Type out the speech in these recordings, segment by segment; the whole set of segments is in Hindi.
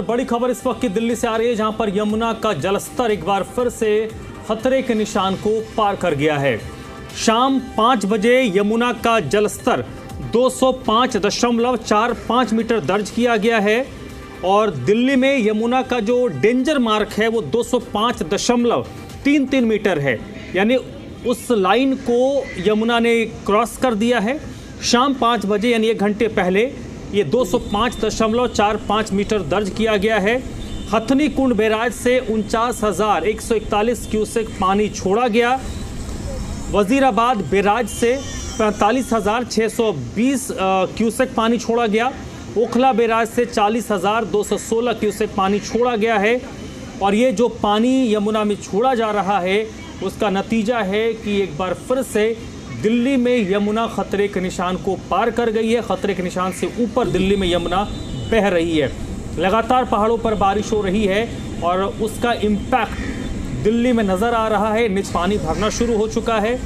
बड़ी खबर इस वक्त की दिल्ली से आ रही है, जहां पर यमुना का जलस्तर एक बार फिर से खतरे के निशान को पार कर गया है। शाम 5 बजे यमुना का जलस्तर 205.45 मीटर दर्ज किया गया है और दिल्ली में यमुना का जो डेंजर मार्क है वो 205.33 मीटर है, यानी उस लाइन को यमुना ने क्रॉस कर दिया है। शाम 5 बजे यानी 1 घंटे पहले ये 205.45 मीटर दर्ज किया गया है। हथनी कुंड बैराज से 49,141 क्यूसेक पानी छोड़ा गया। वजीराबाद बैराज से 45,620 क्यूसेक पानी छोड़ा गया। ओखला बैराज से 40,216 क्यूसेक पानी छोड़ा गया है और ये जो पानी यमुना में छोड़ा जा रहा है उसका नतीजा है कि एक बार फिर से दिल्ली में यमुना खतरे के निशान को पार कर गई है। खतरे के निशान से ऊपर दिल्ली में यमुना बह रही है। लगातार पहाड़ों पर बारिश हो रही है और उसका इम्पैक्ट दिल्ली में नज़र आ रहा है। नीचे पानी भरना शुरू हो चुका है।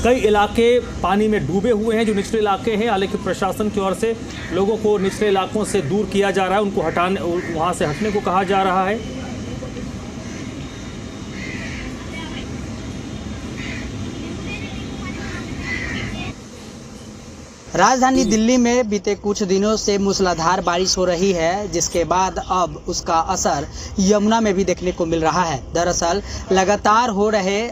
कई इलाके पानी में डूबे हुए हैं जो निचले इलाके हैं। हालांकि प्रशासन की ओर से लोगों को निचले इलाकों से दूर किया जा रहा है, उनको वहाँ से हटने को कहा जा रहा है। राजधानी दिल्ली में बीते कुछ दिनों से मूसलाधार बारिश हो रही है, जिसके बाद अब उसका असर यमुना में भी देखने को मिल रहा है। दरअसल लगातार हो रहे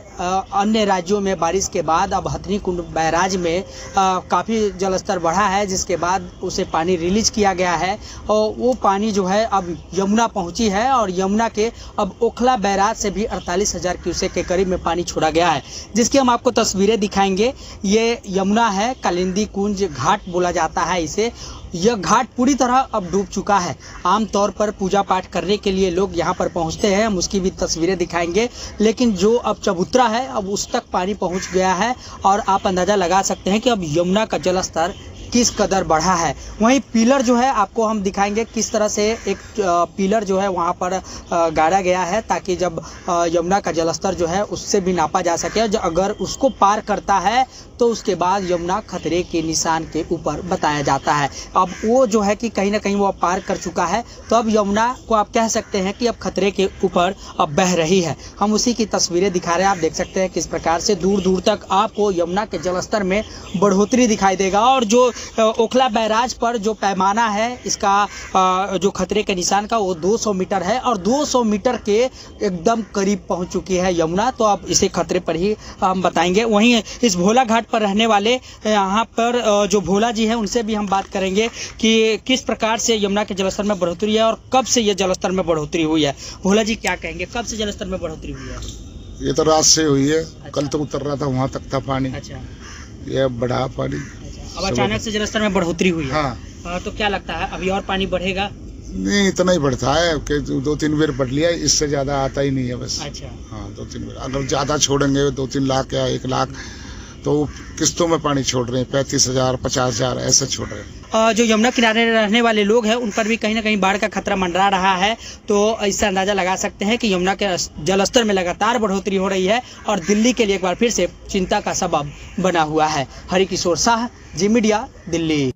अन्य राज्यों में बारिश के बाद अब हथनी कुंड बैराज में काफ़ी जलस्तर बढ़ा है, जिसके बाद उसे पानी रिलीज किया गया है और वो पानी जो है अब यमुना पहुंची है और यमुना के अब ओखला बैराज से भी 48,000 क्यूसेक के करीब में पानी छोड़ा गया है, जिसकी हम आपको तस्वीरें दिखाएंगे। ये यमुना है, कालिंदी कुंज घाट बोला जाता है इसे। यह घाट पूरी तरह अब डूब चुका है। आमतौर पर पूजा पाठ करने के लिए लोग यहाँ पर पहुँचते हैं, हम उसकी भी तस्वीरें दिखाएंगे। लेकिन जो अब चबूतरा है अब उस तक पानी पहुँच गया है और आप अंदाजा लगा सकते हैं कि अब यमुना का जलस्तर किस कदर बढ़ा है। वहीं पिलर जो है आपको हम दिखाएंगे किस तरह से एक पिलर जो है वहाँ पर गाड़ा गया है, ताकि जब यमुना का जलस्तर जो है उससे भी नापा जा सके। अगर उसको पार करता है तो उसके बाद यमुना खतरे के निशान के ऊपर बताया जाता है। अब वो जो है कि कहीं ना कहीं वो पार कर चुका है, तो अब यमुना को आप कह सकते हैं कि अब खतरे के ऊपर अब बह रही है। हम उसी की तस्वीरें दिखा रहे हैं। आप देख सकते हैं किस प्रकार से दूर दूर तक आपको यमुना के जलस्तर में बढ़ोतरी दिखाई देगा और जो ओखला बैराज पर जो पैमाना है इसका जो खतरे के निशान का वो 200 मीटर है और 200 मीटर के एकदम करीब पहुंच चुकी है यमुना। तो अब इसे खतरे पर ही हम बताएंगे। वहीं इस भोला घाट पर रहने वाले यहाँ पर जो भोला जी हैं उनसे भी हम बात करेंगे कि किस प्रकार से यमुना के जलस्तर में बढ़ोतरी है और कब से ये जलस्तर में बढ़ोतरी हुई है। भोला जी क्या कहेंगे, कब से जलस्तर में बढ़ोतरी हुई है? ये तो रात से हुई है। अच्छा। कल तो उतर रहा था, वहाँ तक था पानी। अच्छा। ये बढ़ा पानी। अब अचानक से जलस्तर में बढ़ोतरी हुई है। हाँ। तो क्या लगता है अभी और पानी बढ़ेगा? नहीं, इतना ही बढ़ता है कि 2-3 बार बढ़ लिया, इससे ज्यादा आता ही नहीं है बस। अच्छा। हाँ, 2-3 बार। अगर ज्यादा छोड़ेंगे 2-3 लाख या 1 लाख तो किस्तों में पानी छोड़ रहे हैं, 35,000 50,000 ऐसे छोड़ रहे हैं। जो यमुना किनारे रहने वाले लोग हैं उन पर भी कहीं ना कहीं बाढ़ का खतरा मंडरा रहा है। तो इससे अंदाजा लगा सकते हैं कि यमुना के जलस्तर में लगातार बढ़ोतरी हो रही है और दिल्ली के लिए एक बार फिर से चिंता का सबब बना हुआ है। हरिकिशोर शाह, जी मीडिया, दिल्ली।